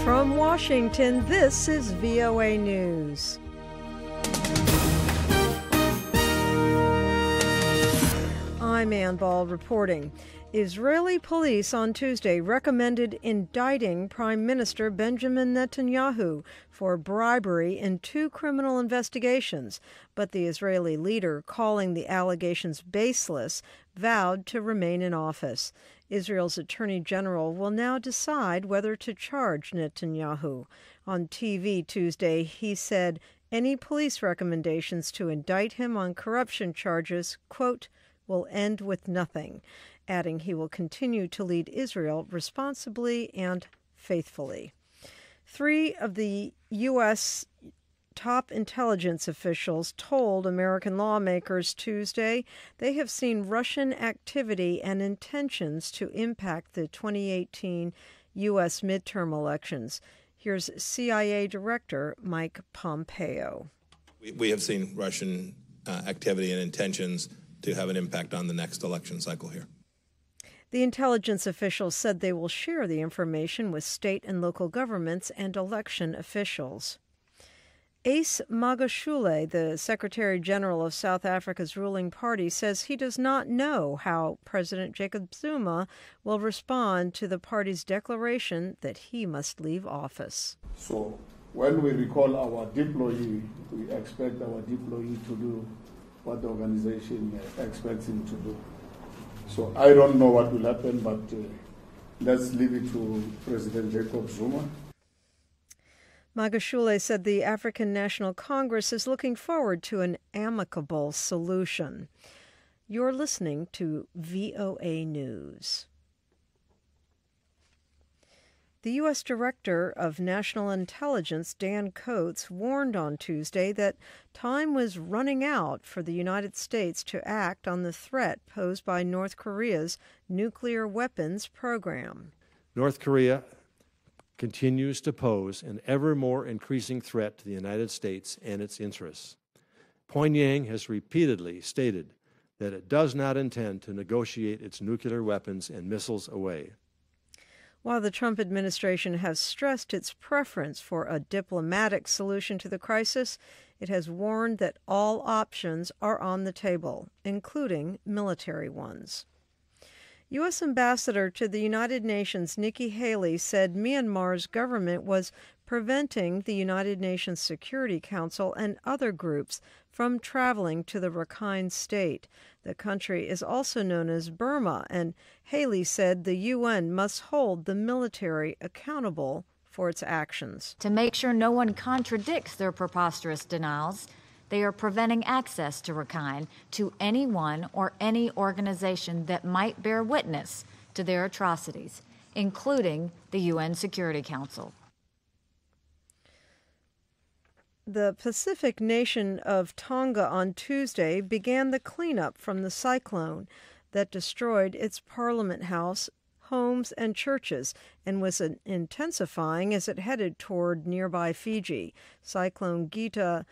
From Washington, this is VOA News. I'm Ann Ball reporting. Israeli police on Tuesday recommended indicting Prime Minister Benjamin Netanyahu for bribery in 2 criminal investigations, but the Israeli leader, calling the allegations baseless, vowed to remain in office. Israel's Attorney General will now decide whether to charge Netanyahu. On TV Tuesday, he said any police recommendations to indict him on corruption charges, quote, will end with nothing, adding he will continue to lead Israel responsibly and faithfully. 3 of the U.S. top intelligence officials told American lawmakers Tuesday they have seen Russian activity and intentions to impact the 2018 U.S. midterm elections. Here's CIA Director Mike Pompeo. We have seen Russian activity and intentions to have an impact on the next election cycle here. The intelligence officials said they will share the information with state and local governments and election officials. Ace Magashule, the Secretary General of South Africa's ruling party, says he does not know how President Jacob Zuma will respond to the party's declaration that he must leave office. So when we recall our deployee, we expect our deployee to do what the organization expects him to do. So I don't know what will happen, but let's leave it to President Jacob Zuma. Magashule said the African National Congress is looking forward to an amicable solution. You're listening to VOA News. The U.S. Director of National Intelligence, Dan Coats, warned on Tuesday that time was running out for the United States to act on the threat posed by North Korea's nuclear weapons program. North Korea continues to pose an ever more increasing threat to the United States and its interests. Pyongyang has repeatedly stated that it does not intend to negotiate its nuclear weapons and missiles away. While the Trump administration has stressed its preference for a diplomatic solution to the crisis, it has warned that all options are on the table, including military ones. U.S. Ambassador to the United Nations Nikki Haley said Myanmar's government was preventing the United Nations Security Council and other groups from traveling to the Rakhine state. The country is also known as Burma, and Haley said the UN must hold the military accountable for its actions. To make sure no one contradicts their preposterous denials, they are preventing access to Rakhine to anyone or any organization that might bear witness to their atrocities, including the UN Security Council. The Pacific nation of Tonga on Tuesday began the cleanup from the cyclone that destroyed its Parliament House, homes, and churches, and was intensifying as it headed toward nearby Fiji. Cyclone Gita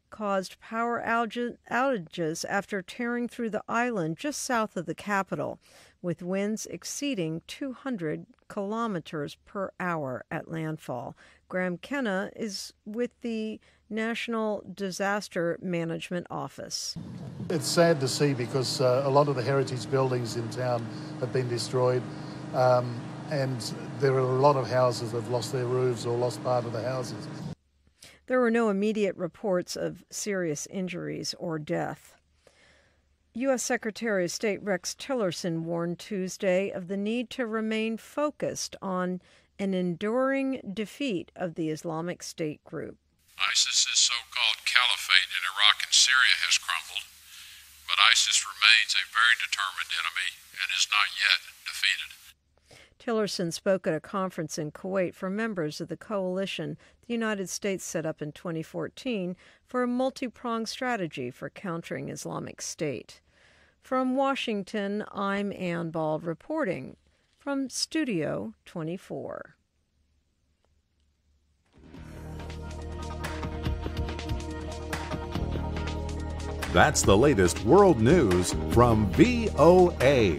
caused power outages after tearing through the island just south of the capital, with winds exceeding 200 kilometers per hour at landfall. Graham Kenna is with the National Disaster Management Office. It's sad to see because a lot of the heritage buildings in town have been destroyed, and there are a lot of houses that have lost their roofs or lost part of the houses. There were no immediate reports of serious injuries or death. U.S. Secretary of State Rex Tillerson warned Tuesday of the need to remain focused on an enduring defeat of the Islamic State group. ISIS's so-called caliphate in Iraq and Syria has crumbled, but ISIS remains a very determined enemy and is not yet defeated. Tillerson spoke at a conference in Kuwait for members of the coalition the United States set up in 2014 for a multi-pronged strategy for countering Islamic State. From Washington, I'm Ann Bald reporting from Studio 24. That's the latest world news from VOA.